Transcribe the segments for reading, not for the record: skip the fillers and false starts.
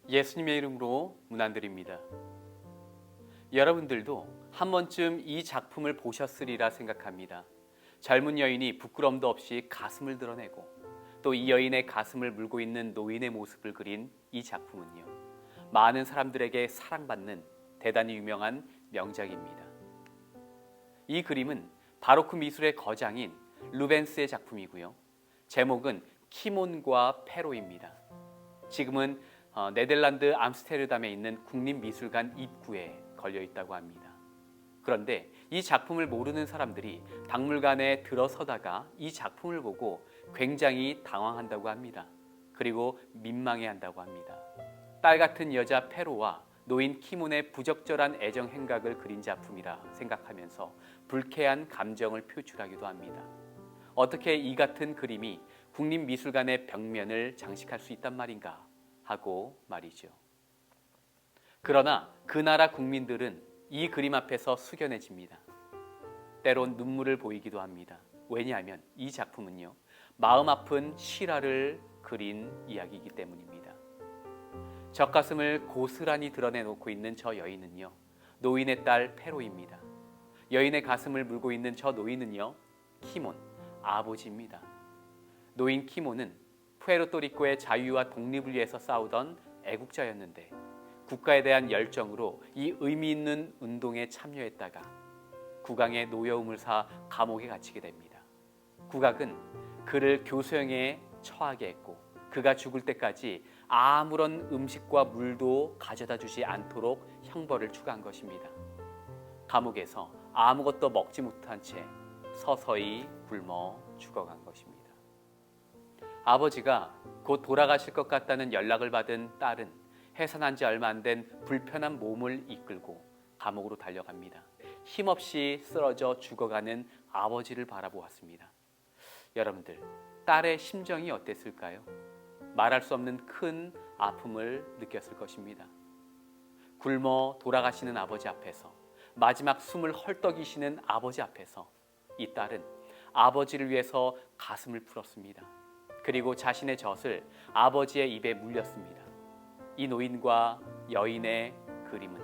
예수님의 이름으로 문안드립니다. 여러분들도 한 번쯤 이 작품을 보셨으리라 생각합니다. 젊은 여인이 부끄럼도 없이 가슴을 드러내고 또 이 여인의 가슴을 물고 있는 노인의 모습을 그린 이 작품은요, 많은 사람들에게 사랑받는 대단히 유명한 명작입니다. 이 그림은 바로크 미술의 거장인 루벤스의 작품이고요. 제목은 키몬과 페로입니다. 지금은 네덜란드 암스테르담에 있는 국립미술관 입구에 걸려 있다고 합니다. 그런데 이 작품을 모르는 사람들이 박물관에 들어서다가 이 작품을 보고 굉장히 당황한다고 합니다. 그리고 민망해한다고 합니다. 딸 같은 여자 페로와 노인 키몬의 부적절한 애정 행각을 그린 작품이라 생각하면서 불쾌한 감정을 표출하기도 합니다. 어떻게 이 같은 그림이 국립미술관의 벽면을 장식할 수 있단 말인가 하고 말이죠. 그러나 그 나라 국민들은 이 그림 앞에서 숙연해집니다. 때론 눈물을 보이기도 합니다. 왜냐하면 이 작품은요, 마음 아픈 실화를 그린 이야기이기 때문입니다. 젖가슴을 고스란히 드러내놓고 있는 저 여인은요, 노인의 딸 페로입니다. 여인의 가슴을 물고 있는 저 노인은요, 키몬, 아버지입니다. 노인 키몬은 푸에르토리코의 자유와 독립을 위해서 싸우던 애국자였는데 국가에 대한 열정으로 이 의미 있는 운동에 참여했다가 국왕의 노여움을 사 감옥에 갇히게 됩니다. 국왕은 그를 교수형에 처하게 했고 그가 죽을 때까지 아무런 음식과 물도 가져다 주지 않도록 형벌을 추가한 것입니다. 감옥에서 아무것도 먹지 못한 채 서서히 굶어 죽어간 것입니다. 아버지가 곧 돌아가실 것 같다는 연락을 받은 딸은 해산한 지 얼마 안 된 불편한 몸을 이끌고 감옥으로 달려갑니다. 힘없이 쓰러져 죽어가는 아버지를 바라보았습니다. 여러분들, 딸의 심정이 어땠을까요? 말할 수 없는 큰 아픔을 느꼈을 것입니다. 굶어 돌아가시는 아버지 앞에서, 마지막 숨을 헐떡이시는 아버지 앞에서 이 딸은 아버지를 위해서 가슴을 풀었습니다. 그리고 자신의 젖을 아버지의 입에 물렸습니다. 이 노인과 여인의 그림은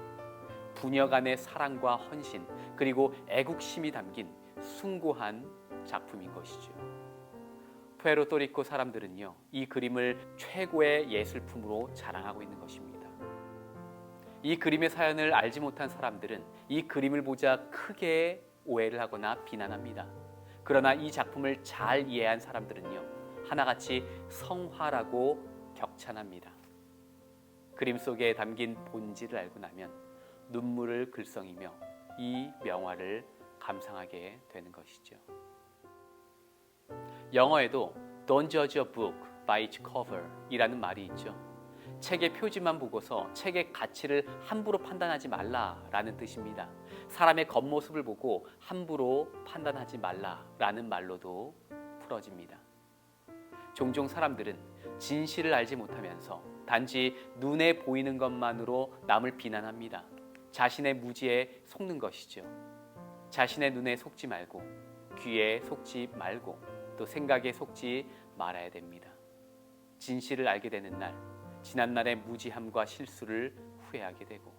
부녀 간의 사랑과 헌신 그리고 애국심이 담긴 숭고한 작품인 것이죠. 푸에르토리코 사람들은요, 이 그림을 최고의 예술품으로 자랑하고 있는 것입니다. 이 그림의 사연을 알지 못한 사람들은 이 그림을 보자 크게 오해를 하거나 비난합니다. 그러나 이 작품을 잘 이해한 사람들은요, 하나같이 성화라고 격찬합니다. 그림 속에 담긴 본질을 알고 나면 눈물을 글썽이며 이 명화를 감상하게 되는 것이죠. 영어에도 Don't judge a book by its cover 이라는 말이 있죠. 책의 표지만 보고서 책의 가치를 함부로 판단하지 말라라는 뜻입니다. 사람의 겉모습을 보고 함부로 판단하지 말라라는 말로도 풀어집니다. 종종 사람들은 진실을 알지 못하면서 단지 눈에 보이는 것만으로 남을 비난합니다. 자신의 무지에 속는 것이죠. 자신의 눈에 속지 말고 귀에 속지 말고 또 생각에 속지 말아야 됩니다. 진실을 알게 되는 날, 지난날의 무지함과 실수를 후회하게 되고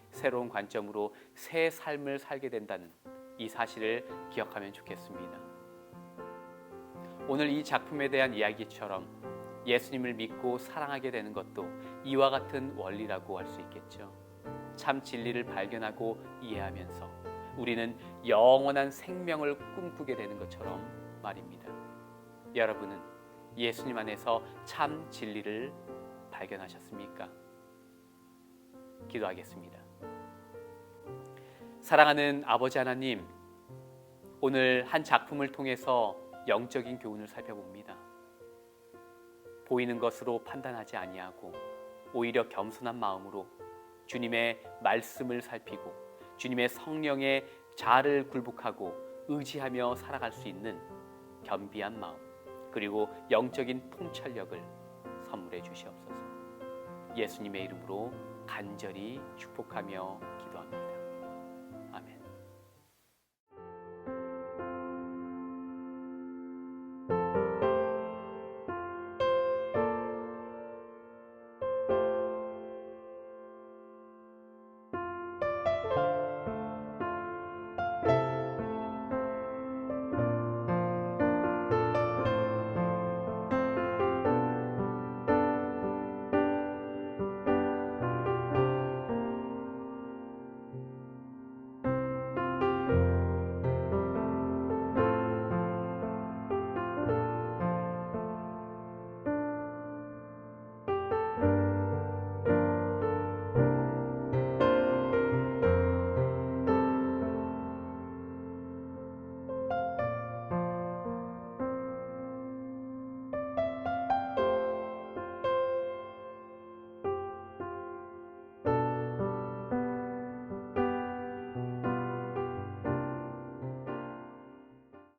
새로운 관점으로 새 삶을 살게 된다는 이 사실을 기억하면 좋겠습니다. 오늘 이 작품에 대한 이야기처럼 예수님을 믿고 사랑하게 되는 것도 이와 같은 원리라고 할 수 있겠죠. 참 진리를 발견하고 이해하면서 우리는 영원한 생명을 꿈꾸게 되는 것처럼 말입니다. 여러분은 예수님 안에서 참 진리를 발견하셨습니까? 기도하겠습니다. 사랑하는 아버지 하나님, 오늘 한 작품을 통해서 영적인 교훈을 살펴봅니다. 보이는 것으로 판단하지 아니하고 오히려 겸손한 마음으로 주님의 말씀을 살피고 주님의 성령의 자아를 굴복하고 의지하며 살아갈 수 있는 겸비한 마음 그리고 영적인 통찰력을 선물해 주시옵소서. 예수님의 이름으로 간절히 축복하며